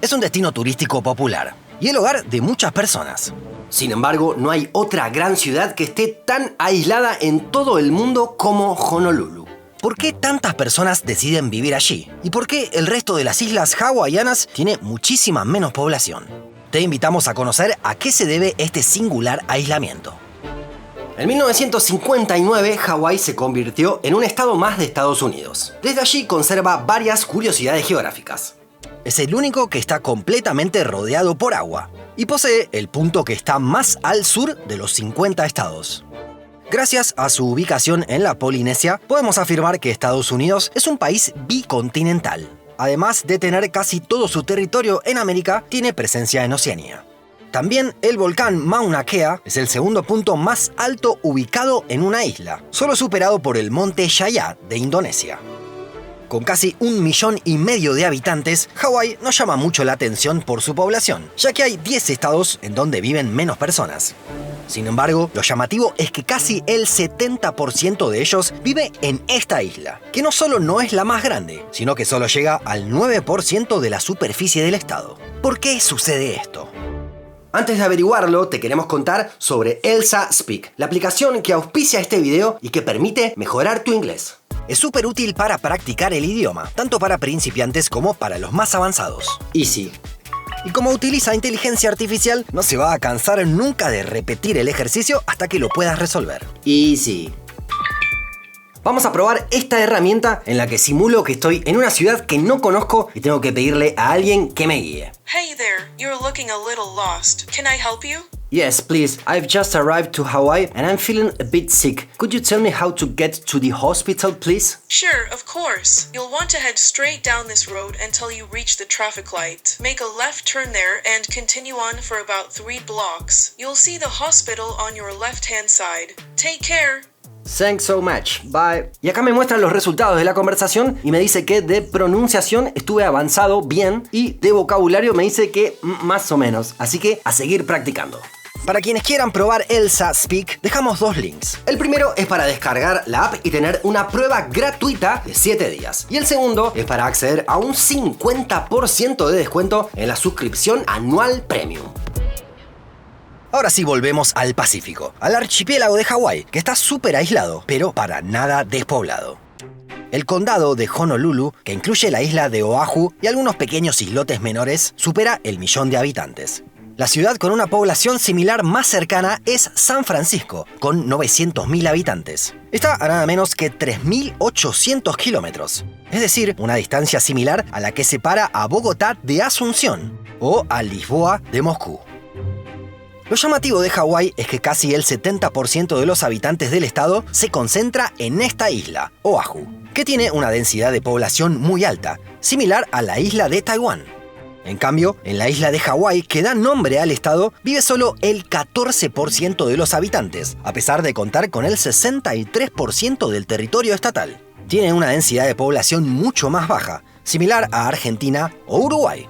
es un destino turístico popular y el hogar de muchas personas. Sin embargo, no hay otra gran ciudad que esté tan aislada en todo el mundo como Honolulu. ¿Por qué tantas personas deciden vivir allí? ¿Y por qué el resto de las islas hawaianas tiene muchísima menos población? Te invitamos a conocer a qué se debe este singular aislamiento. En 1959, Hawái se convirtió en un estado más de Estados Unidos. Desde allí conserva varias curiosidades geográficas. Es el único que está completamente rodeado por agua y posee el punto que está más al sur de los 50 estados. Gracias a su ubicación en la Polinesia, podemos afirmar que Estados Unidos es un país bicontinental. Además de tener casi todo su territorio en América, tiene presencia en Oceanía. También el volcán Mauna Kea es el segundo punto más alto ubicado en una isla, solo superado por el monte Chaya de Indonesia. Con casi 1,5 millones de habitantes, Hawái no llama mucho la atención por su población, ya que hay 10 estados en donde viven menos personas. Sin embargo, lo llamativo es que casi el 70% de ellos vive en esta isla, que no solo no es la más grande, sino que solo llega al 9% de la superficie del estado. ¿Por qué sucede esto? Antes de averiguarlo, te queremos contar sobre Elsa Speak, la aplicación que auspicia este video y que permite mejorar tu inglés. Es súper útil para practicar el idioma, tanto para principiantes como para los más avanzados. Easy. Y como utiliza inteligencia artificial, no se va a cansar nunca de repetir el ejercicio hasta que lo puedas resolver. Easy. Vamos a probar esta herramienta en la que simulo que estoy en una ciudad que no conozco y tengo que pedirle a alguien que me guíe. Hey there, you're looking a little lost. Can I help you? Yes, please. I've just arrived to Hawaii and I'm feeling a bit sick. Could you tell me how to get to the hospital, please? Sure, of course. You'll want to head straight down this road until you reach the traffic light. Make a left turn there and continue on for about 3 blocks. You'll see the hospital on your left-hand side. Take care. Thanks so much. Bye. Y acá me muestran los resultados de la conversación y me dice que de pronunciación estuve avanzado bien y de vocabulario me dice que más o menos. Así que a seguir practicando. Para quienes quieran probar Elsa Speak, dejamos 2 links. El primero es para descargar la app y tener una prueba gratuita de 7 días. Y el segundo es para acceder a un 50% de descuento en la suscripción anual Premium. Ahora sí volvemos al Pacífico, al archipiélago de Hawái, que está súper aislado, pero para nada despoblado. El condado de Honolulu, que incluye la isla de Oahu y algunos pequeños islotes menores, supera el 1.000.000 de habitantes. La ciudad con una población similar más cercana es San Francisco, con 900.000 habitantes. Está a nada menos que 3.800 kilómetros, es decir, una distancia similar a la que separa a Bogotá de Asunción o a Lisboa de Moscú. Lo llamativo de Hawái es que casi el 70% de los habitantes del estado se concentra en esta isla, Oahu, que tiene una densidad de población muy alta, similar a la isla de Taiwán. En cambio, en la isla de Hawái, que da nombre al estado, vive solo el 14% de los habitantes, a pesar de contar con el 63% del territorio estatal. Tiene una densidad de población mucho más baja, similar a Argentina o Uruguay.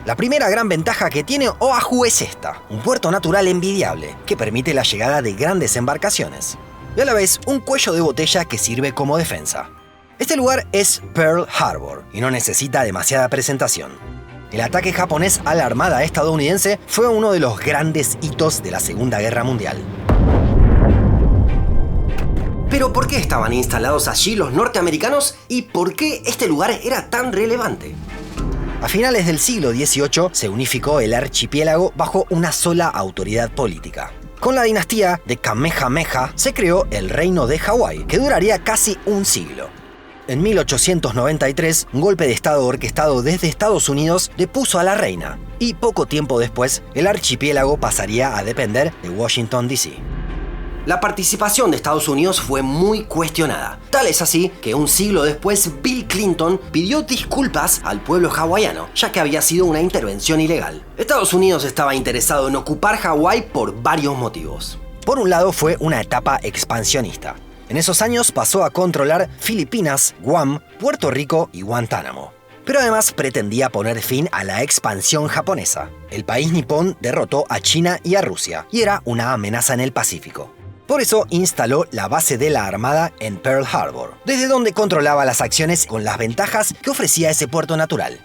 La primera gran ventaja que tiene Oahu es esta, un puerto natural envidiable que permite la llegada de grandes embarcaciones y a la vez un cuello de botella que sirve como defensa. Este lugar es Pearl Harbor y no necesita demasiada presentación. El ataque japonés a la Armada estadounidense fue uno de los grandes hitos de la Segunda Guerra Mundial. Pero ¿por qué estaban instalados allí los norteamericanos y por qué este lugar era tan relevante? A finales del siglo XVIII se unificó el archipiélago bajo una sola autoridad política. Con la dinastía de Kamehameha se creó el Reino de Hawái, que duraría casi un siglo. En 1893, un golpe de estado orquestado desde Estados Unidos depuso a la reina, y poco tiempo después, el archipiélago pasaría a depender de Washington, D.C. La participación de Estados Unidos fue muy cuestionada. Tal es así que un siglo después Bill Clinton pidió disculpas al pueblo hawaiano, ya que había sido una intervención ilegal. Estados Unidos estaba interesado en ocupar Hawái por varios motivos. Por un lado fue una etapa expansionista. En esos años pasó a controlar Filipinas, Guam, Puerto Rico y Guantánamo. Pero además pretendía poner fin a la expansión japonesa. El país nipón derrotó a China y a Rusia, y era una amenaza en el Pacífico. Por eso instaló la base de la Armada en Pearl Harbor, desde donde controlaba las acciones con las ventajas que ofrecía ese puerto natural.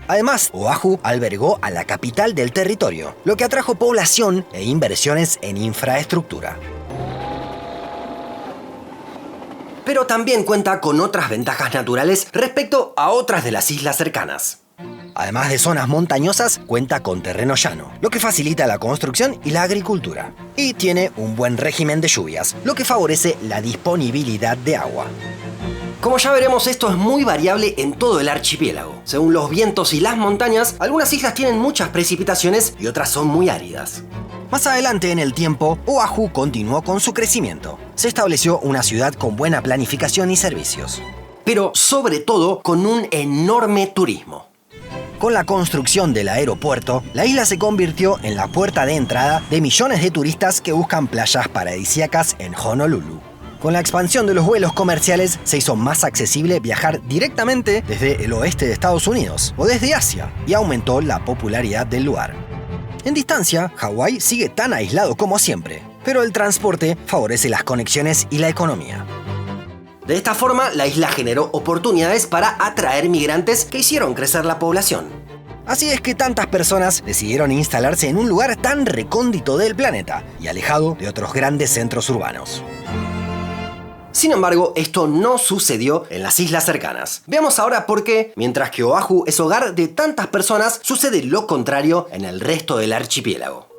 Además, Oahu albergó a la capital del territorio, lo que atrajo población e inversiones en infraestructura. Pero también cuenta con otras ventajas naturales respecto a otras de las islas cercanas. Además de zonas montañosas, cuenta con terreno llano, lo que facilita la construcción y la agricultura. Y tiene un buen régimen de lluvias, lo que favorece la disponibilidad de agua. Como ya veremos, esto es muy variable en todo el archipiélago. Según los vientos y las montañas, algunas islas tienen muchas precipitaciones y otras son muy áridas. Más adelante en el tiempo, Oahu continuó con su crecimiento. Se estableció una ciudad con buena planificación y servicios, pero sobre todo con un enorme turismo. Con la construcción del aeropuerto, la isla se convirtió en la puerta de entrada de millones de turistas que buscan playas paradisíacas en Honolulu. Con la expansión de los vuelos comerciales, se hizo más accesible viajar directamente desde el oeste de Estados Unidos o desde Asia, y aumentó la popularidad del lugar. En distancia, Hawái sigue tan aislado como siempre, pero el transporte favorece las conexiones y la economía. De esta forma, la isla generó oportunidades para atraer migrantes que hicieron crecer la población. Así es que tantas personas decidieron instalarse en un lugar tan recóndito del planeta y alejado de otros grandes centros urbanos. Sin embargo, esto no sucedió en las islas cercanas. Veamos ahora por qué, mientras que Oahu es hogar de tantas personas, sucede lo contrario en el resto del archipiélago.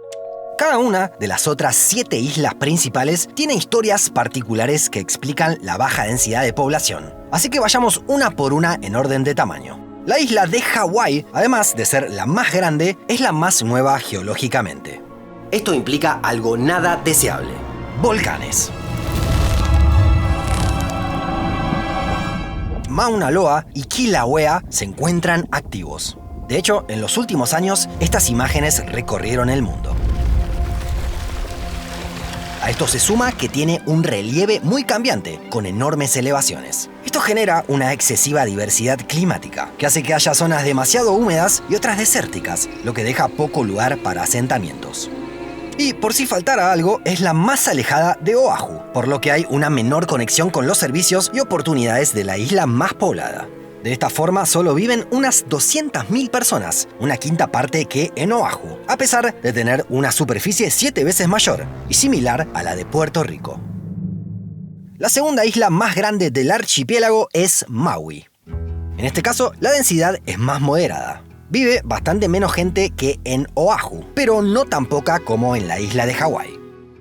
Cada una de las otras 7 islas principales tiene historias particulares que explican la baja densidad de población. Así que vayamos una por una en orden de tamaño. La isla de Hawái, además de ser la más grande, es la más nueva geológicamente. Esto implica algo nada deseable: volcanes. Mauna Loa y Kilauea se encuentran activos. De hecho, en los últimos años, estas imágenes recorrieron el mundo. A esto se suma que tiene un relieve muy cambiante, con enormes elevaciones. Esto genera una excesiva diversidad climática, que hace que haya zonas demasiado húmedas y otras desérticas, lo que deja poco lugar para asentamientos. Y por si faltara algo, es la más alejada de Oahu, por lo que hay una menor conexión con los servicios y oportunidades de la isla más poblada. De esta forma, solo viven unas 200.000 personas, una quinta parte que en Oahu, a pesar de tener una superficie 7 veces mayor y similar a la de Puerto Rico. La segunda isla más grande del archipiélago es Maui. En este caso, la densidad es más moderada. Vive bastante menos gente que en Oahu, pero no tan poca como en la isla de Hawái.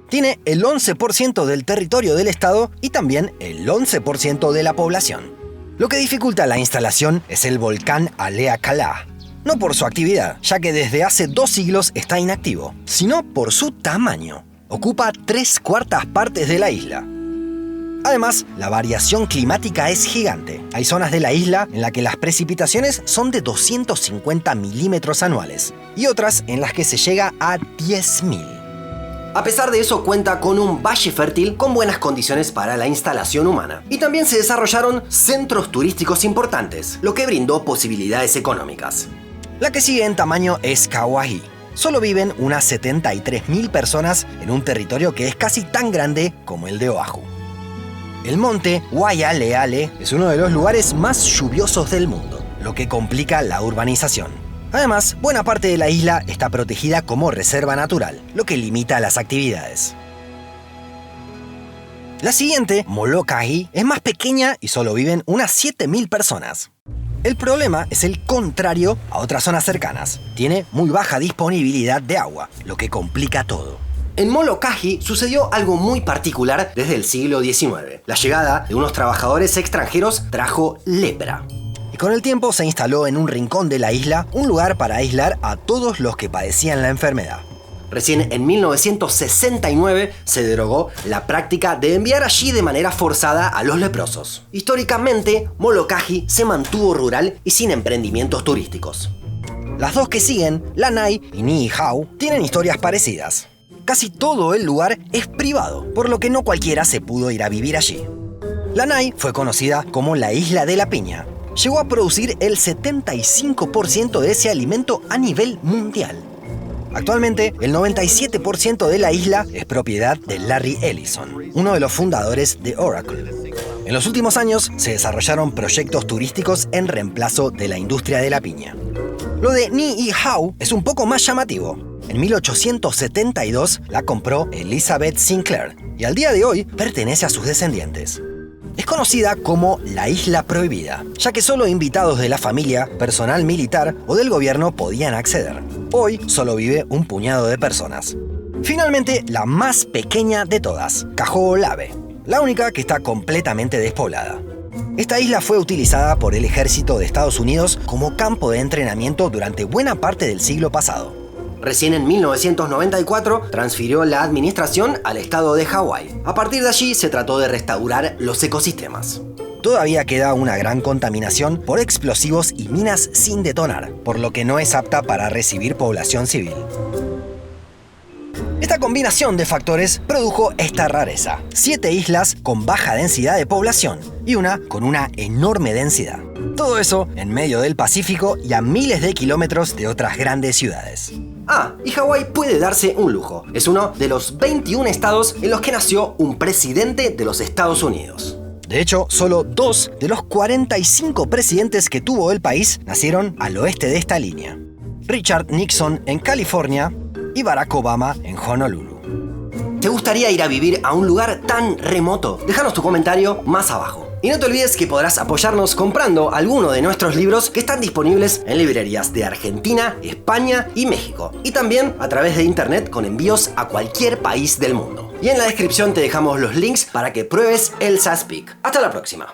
Tiene el 11% del territorio del estado y también el 11% de la población. Lo que dificulta la instalación es el volcán Haleakala. No por su actividad, ya que desde hace 2 siglos está inactivo, sino por su tamaño. Ocupa 3/4 partes de la isla. Además, la variación climática es gigante. Hay zonas de la isla en las que las precipitaciones son de 250 milímetros anuales y otras en las que se llega a 10.000. A pesar de eso, cuenta con un valle fértil con buenas condiciones para la instalación humana. Y también se desarrollaron centros turísticos importantes, lo que brindó posibilidades económicas. La que sigue en tamaño es Kauai. Solo viven unas 73.000 personas en un territorio que es casi tan grande como el de Oahu. El monte Waialeale es uno de los lugares más lluviosos del mundo, lo que complica la urbanización. Además, buena parte de la isla está protegida como reserva natural, lo que limita las actividades. La siguiente, Molokai, es más pequeña y solo viven unas 7.000 personas. El problema es el contrario a otras zonas cercanas. Tiene muy baja disponibilidad de agua, lo que complica todo. En Molokai sucedió algo muy particular desde el siglo XIX. La llegada de unos trabajadores extranjeros trajo lepra. Y con el tiempo se instaló en un rincón de la isla un lugar para aislar a todos los que padecían la enfermedad. Recién en 1969 se derogó la práctica de enviar allí de manera forzada a los leprosos. Históricamente, Molokai se mantuvo rural y sin emprendimientos turísticos. Las dos que siguen, Lanai y Niihau, tienen historias parecidas. Casi todo el lugar es privado, por lo que no cualquiera se pudo ir a vivir allí. Lanai fue conocida como la Isla de la Piña. Llegó a producir el 75% de ese alimento a nivel mundial. Actualmente, el 97% de la isla es propiedad de Larry Ellison, uno de los fundadores de Oracle. En los últimos años, se desarrollaron proyectos turísticos en reemplazo de la industria de la piña. Lo de Ni y Hao es un poco más llamativo. En 1872 la compró Elizabeth Sinclair y al día de hoy pertenece a sus descendientes. Es conocida como la Isla Prohibida, ya que solo invitados de la familia, personal militar o del gobierno podían acceder. Hoy solo vive un puñado de personas. Finalmente, la más pequeña de todas, Kaho'olawe, la única que está completamente despoblada. Esta isla fue utilizada por el ejército de Estados Unidos como campo de entrenamiento durante buena parte del siglo pasado. Recién en 1994 transfirió la administración al estado de Hawái. A partir de allí se trató de restaurar los ecosistemas. Todavía queda una gran contaminación por explosivos y minas sin detonar, por lo que no es apta para recibir población civil. Esta combinación de factores produjo esta rareza: 7 islas con baja densidad de población y una con una enorme densidad. Todo eso en medio del Pacífico y a miles de kilómetros de otras grandes ciudades. Y Hawái puede darse un lujo. Es uno de los 21 estados en los que nació un presidente de los Estados Unidos. De hecho, solo 2 de los 45 presidentes que tuvo el país nacieron al oeste de esta línea: Richard Nixon en California y Barack Obama en Honolulu. ¿Te gustaría ir a vivir a un lugar tan remoto? Déjanos tu comentario más abajo. Y no te olvides que podrás apoyarnos comprando alguno de nuestros libros que están disponibles en librerías de Argentina, España y México. Y también a través de internet con envíos a cualquier país del mundo. Y en la descripción te dejamos los links para que pruebes el Saspic. Hasta la próxima.